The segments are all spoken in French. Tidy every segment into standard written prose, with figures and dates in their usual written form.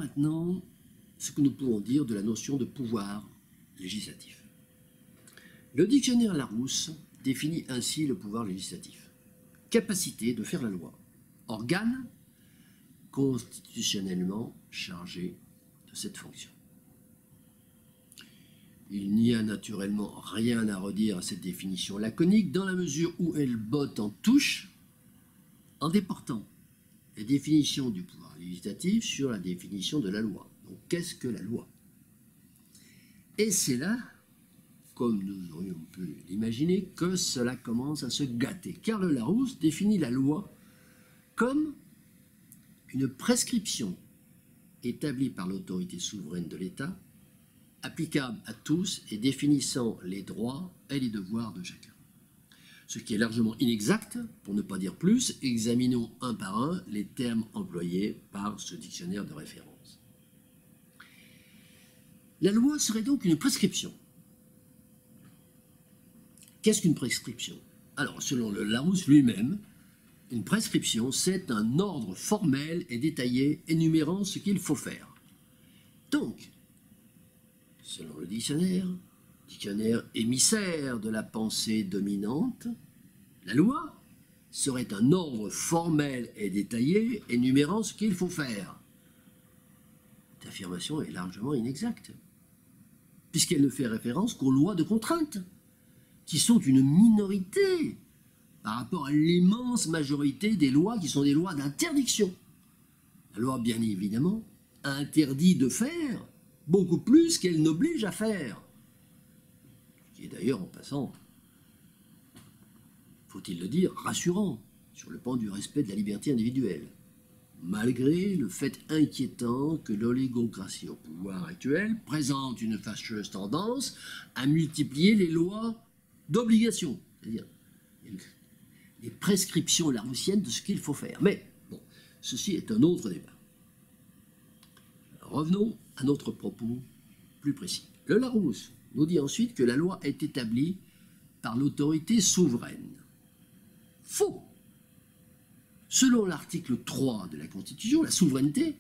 maintenant ce que nous pouvons dire de la notion de pouvoir législatif. Le dictionnaire Larousse définit ainsi le pouvoir législatif. Capacité de faire la loi. Organe constitutionnellement chargé de cette fonction. Il n'y a naturellement rien à redire à cette définition laconique dans la mesure où elle botte en touche en déportant les définitions du pouvoir législatif sur la définition de la loi. Donc qu'est-ce que la loi? Et c'est là, comme nous aurions pu l'imaginer, que cela commence à se gâter. Car le Larousse définit la loi comme une prescription établie par l'autorité souveraine de l'État, applicable à tous et définissant les droits et les devoirs de chacun. Ce qui est largement inexact, pour ne pas dire plus, examinons un par un les termes employés par ce dictionnaire de référence. La loi serait donc une prescription. Qu'est-ce qu'une prescription? Alors, selon le Larousse lui-même, une prescription, c'est un ordre formel et détaillé énumérant ce qu'il faut faire. Donc, selon le dictionnaire émissaire de la pensée dominante, la loi serait un ordre formel et détaillé énumérant ce qu'il faut faire. Cette affirmation est largement inexacte, puisqu'elle ne fait référence qu'aux lois de contrainte, qui sont une minorité par rapport à l'immense majorité des lois qui sont des lois d'interdiction. La loi, bien évidemment, interdit de faire beaucoup plus qu'elle n'oblige à faire. Ce qui est d'ailleurs, en passant, faut-il le dire, rassurant sur le plan du respect de la liberté individuelle, malgré le fait inquiétant que l'oligocratie au pouvoir actuel présente une fâcheuse tendance à multiplier les lois d'obligation, c'est-à-dire les prescriptions laroussiennes de ce qu'il faut faire. Mais, bon, ceci est un autre débat. Revenons à notre propos plus précis. Le Larousse nous dit ensuite que la loi est établie par l'autorité souveraine. Faux! Selon l'article 3 de la Constitution, la souveraineté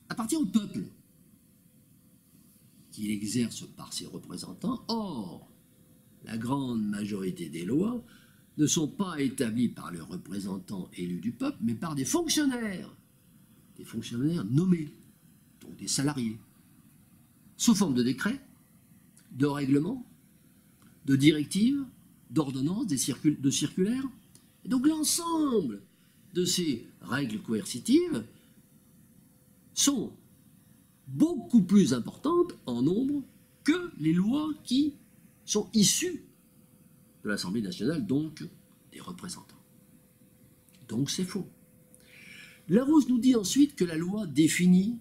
appartient au peuple, qui l'exerce par ses représentants. Or, la grande majorité des lois ne sont pas établies par les représentants élus du peuple, mais par des fonctionnaires nommés, donc des salariés, sous forme de décrets, de règlements, de directives, d'ordonnances, de circulaires. Et donc l'ensemble de ces règles coercitives sont beaucoup plus importantes en nombre que les lois qui sont issues de l'Assemblée nationale, donc des représentants. Donc c'est faux. Larousse nous dit ensuite que la loi définit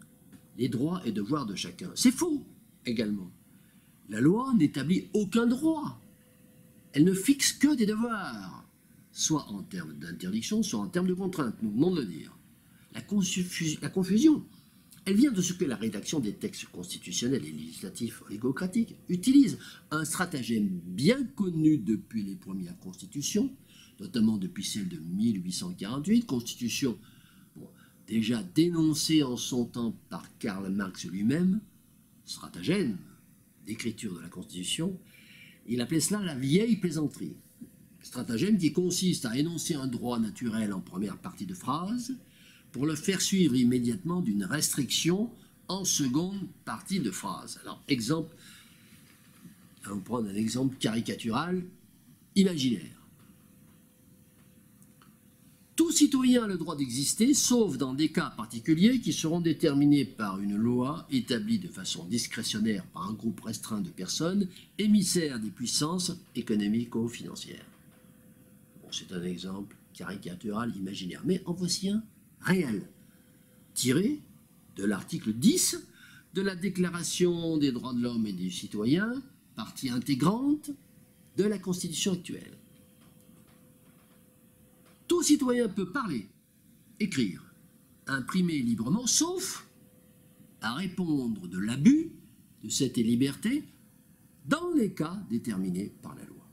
les droits et devoirs de chacun. C'est faux également. La loi n'établit aucun droit. Elle ne fixe que des devoirs, soit en termes d'interdiction, soit en termes de contrainte. Nous venons de le dire. La confusion, elle vient de ce que la rédaction des textes constitutionnels et législatifs oligocratiques utilise, un stratagème bien connu depuis les premières constitutions, notamment depuis celle de 1848, constitution déjà dénoncée en son temps par Karl Marx lui-même, stratagème d'écriture de la Constitution. Il appelait cela la vieille plaisanterie. Stratagème qui consiste à énoncer un droit naturel en première partie de phrase pour le faire suivre immédiatement d'une restriction en seconde partie de phrase. Alors, exemple, on va prendre un exemple caricatural, imaginaire. Tout citoyen a le droit d'exister, sauf dans des cas particuliers qui seront déterminés par une loi établie de façon discrétionnaire par un groupe restreint de personnes, émissaires des puissances économico-financières. Bon, c'est un exemple caricatural imaginaire, mais en voici un réel, tiré de l'article 10 de la Déclaration des droits de l'homme et du citoyen, partie intégrante de la Constitution actuelle. Tout citoyen peut parler, écrire, imprimer librement, sauf à répondre de l'abus de cette liberté dans les cas déterminés par la loi.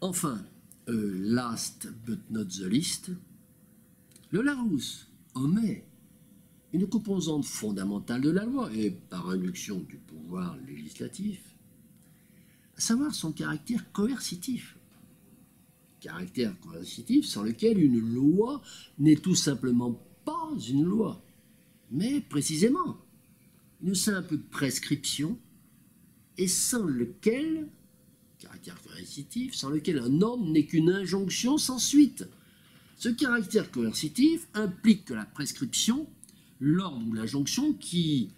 Enfin, last but not the least, le Larousse omet une composante fondamentale de la loi et par induction du pouvoir législatif, à savoir son caractère coercitif. Caractère coercitif sans lequel une loi n'est tout simplement pas une loi, mais précisément une simple prescription et sans lequel, caractère coercitif, sans lequel un ordre n'est qu'une injonction sans suite. Ce caractère coercitif implique que la prescription, l'ordre ou l'injonction qui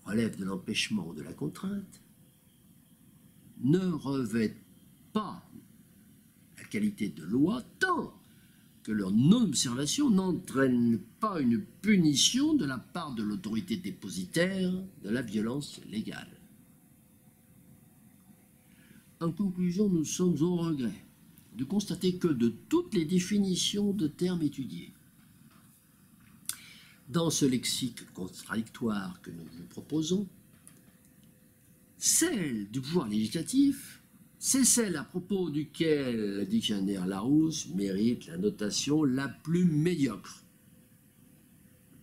relève de l'empêchement ou de la contrainte, ne revêt pas la qualité de loi tant que leur non-observation n'entraîne pas une punition de la part de l'autorité dépositaire de la violence légale. En conclusion, nous sommes au regret de constater que de toutes les définitions de termes étudiés, dans ce lexique contradictoire que nous vous proposons, celle du pouvoir législatif, c'est celle à propos duquel le dictionnaire Larousse mérite la notation la plus médiocre.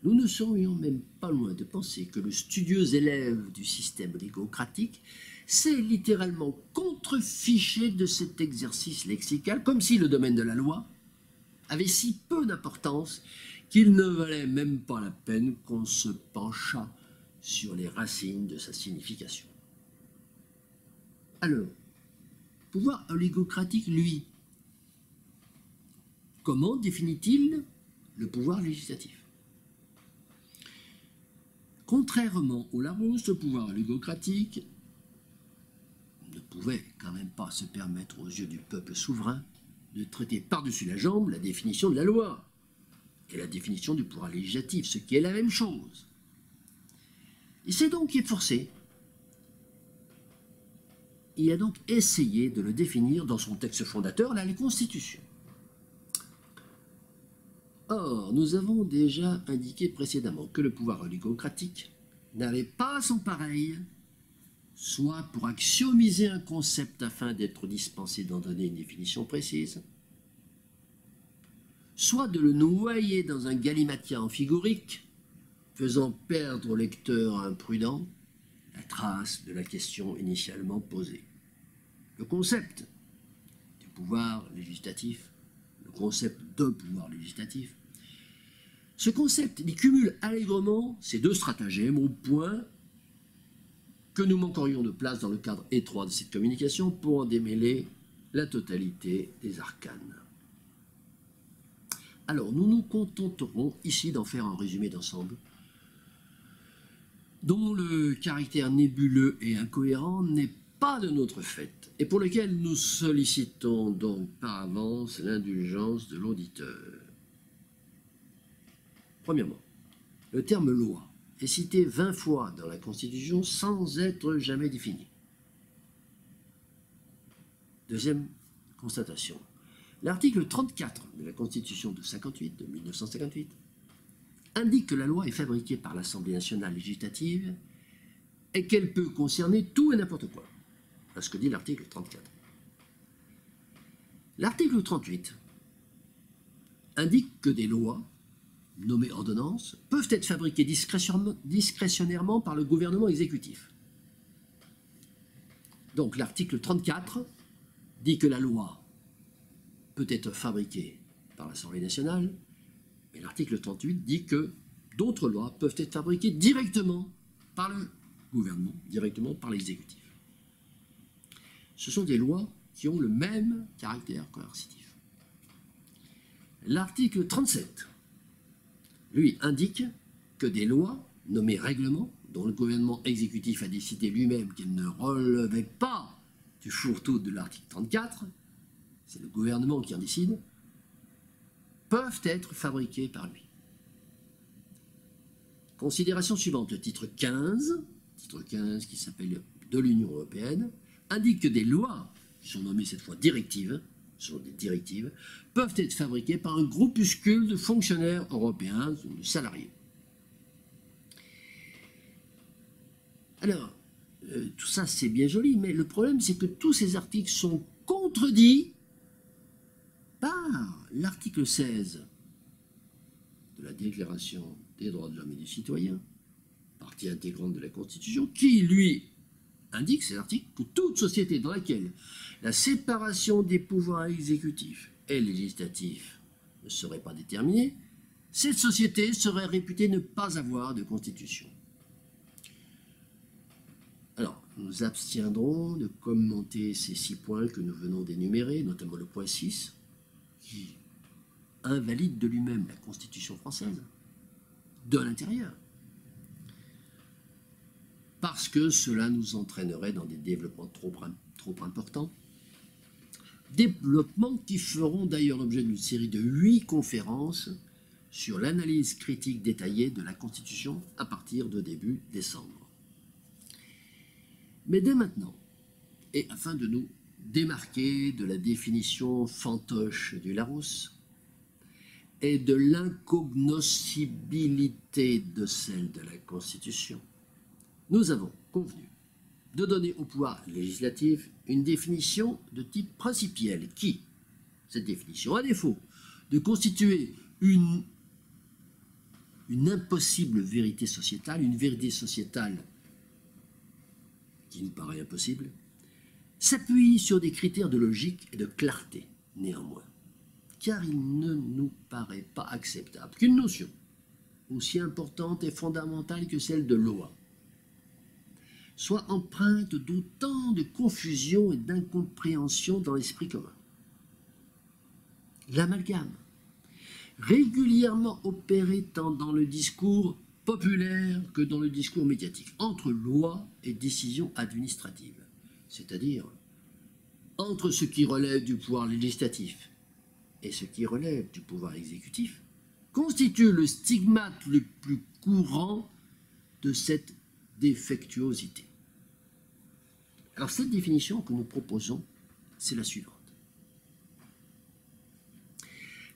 Nous ne serions même pas loin de penser que le studieux élève du système légocratique s'est littéralement contrefiché de cet exercice lexical, comme si le domaine de la loi avait si peu d'importance qu'il ne valait même pas la peine qu'on se penchât sur les racines de sa signification. Alors, pouvoir oligocratique, lui, comment définit-il le pouvoir législatif? Contrairement au Larousse, le pouvoir oligocratique ne pouvait quand même pas se permettre aux yeux du peuple souverain de traiter par-dessus la jambe la définition de la loi et la définition du pouvoir législatif, ce qui est la même chose. Il s'est donc efforcé. Il a donc essayé de le définir dans son texte fondateur, la Constitution. Or, nous avons déjà indiqué précédemment que le pouvoir oligocratique n'avait pas son pareil, soit pour axiomiser un concept afin d'être dispensé d'en donner une définition précise, soit de le noyer dans un galimatia amphigorique, faisant perdre au lecteur imprudent la trace de la question initialement posée. Le concept du pouvoir législatif, le concept de pouvoir législatif, ce concept il cumule allègrement ces deux stratagèmes au point que nous manquerions de place dans le cadre étroit de cette communication pour en démêler la totalité des arcanes. Alors, nous nous contenterons ici d'en faire un résumé d'ensemble, dont le caractère nébuleux et incohérent n'est pas de notre fait, et pour lequel nous sollicitons donc par avance l'indulgence de l'auditeur. Premièrement, le terme loi est cité 20 fois dans la Constitution sans être jamais défini. Deuxième constatation, l'article 34 de la Constitution de 1958, indique que la loi est fabriquée par l'Assemblée nationale législative et qu'elle peut concerner tout et n'importe quoi. C'est ce que dit l'article 34. L'article 38 indique que des lois, nommées ordonnances, peuvent être fabriquées discrétionnairement par le gouvernement exécutif. Donc l'article 34 dit que la loi peut être fabriquée par l'Assemblée nationale, mais l'article 38 dit que d'autres lois peuvent être fabriquées directement par le gouvernement, directement par l'exécutif. Ce sont des lois qui ont le même caractère coercitif. L'article 37, lui, indique que des lois nommées règlements, dont le gouvernement exécutif a décidé lui-même qu'elles ne relevaient pas du fourre-tout de l'article 34, c'est le gouvernement qui en décide, peuvent être fabriquées par lui. Considération suivante, le titre 15 qui s'appelle de l'Union européenne, indique que des lois, qui sont nommées cette fois directives, sont des directives, peuvent être fabriquées par un groupuscule de fonctionnaires européens ou de salariés. Alors, tout ça c'est bien joli, mais le problème c'est que tous ces articles sont contredits par l'article 16 de la Déclaration des droits de l'homme et du citoyen, partie intégrante de la Constitution, qui, lui, indique, c'est l'article, que toute société dans laquelle la séparation des pouvoirs exécutifs et législatifs ne serait pas déterminée, cette société serait réputée ne pas avoir de constitution. Alors, nous abstiendrons de commenter ces 6 points que nous venons d'énumérer, notamment le point 6, qui invalide de lui-même la Constitution française, de l'intérieur, parce que cela nous entraînerait dans des développements trop importants, développements qui feront d'ailleurs l'objet d'une série de 8 conférences sur l'analyse critique détaillée de la Constitution à partir de début décembre. Mais dès maintenant, et afin de nous démarquer de la définition fantoche du Larousse et de l'incognoscibilité de celle de la Constitution, nous avons convenu de donner au pouvoir législatif une définition de type principiel qui, cette définition, à défaut de constituer une impossible vérité sociétale, une vérité sociétale qui nous paraît impossible, s'appuie sur des critères de logique et de clarté, néanmoins, car il ne nous paraît pas acceptable qu'une notion aussi importante et fondamentale que celle de loi soit empreinte d'autant de confusion et d'incompréhension dans l'esprit commun. L'amalgame, régulièrement opéré tant dans le discours populaire que dans le discours médiatique, entre loi et décision administrative, c'est-à-dire entre ce qui relève du pouvoir législatif et ce qui relève du pouvoir exécutif, constitue le stigmate le plus courant de cette défectuosité. Alors cette définition que nous proposons, c'est la suivante.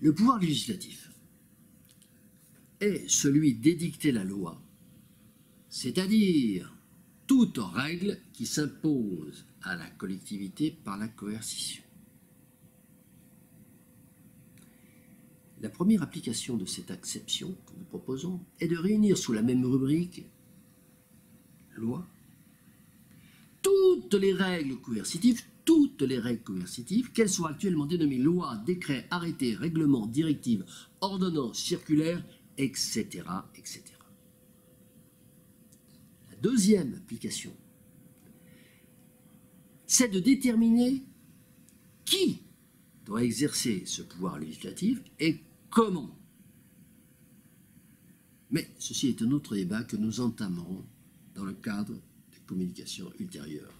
Le pouvoir législatif est celui d'édicter la loi, c'est-à-dire toute règle qui s'impose à la collectivité par la coercition. La première application de cette acception que nous proposons est de réunir sous la même rubrique loi toutes les règles coercitives, qu'elles soient actuellement dénommées loi, décret, arrêté, règlement, directive, ordonnance, circulaire, etc., etc. La deuxième application, c'est de déterminer qui doit exercer ce pouvoir législatif et comment. Mais ceci est un autre débat que nous entamerons dans le cadre des communications ultérieures.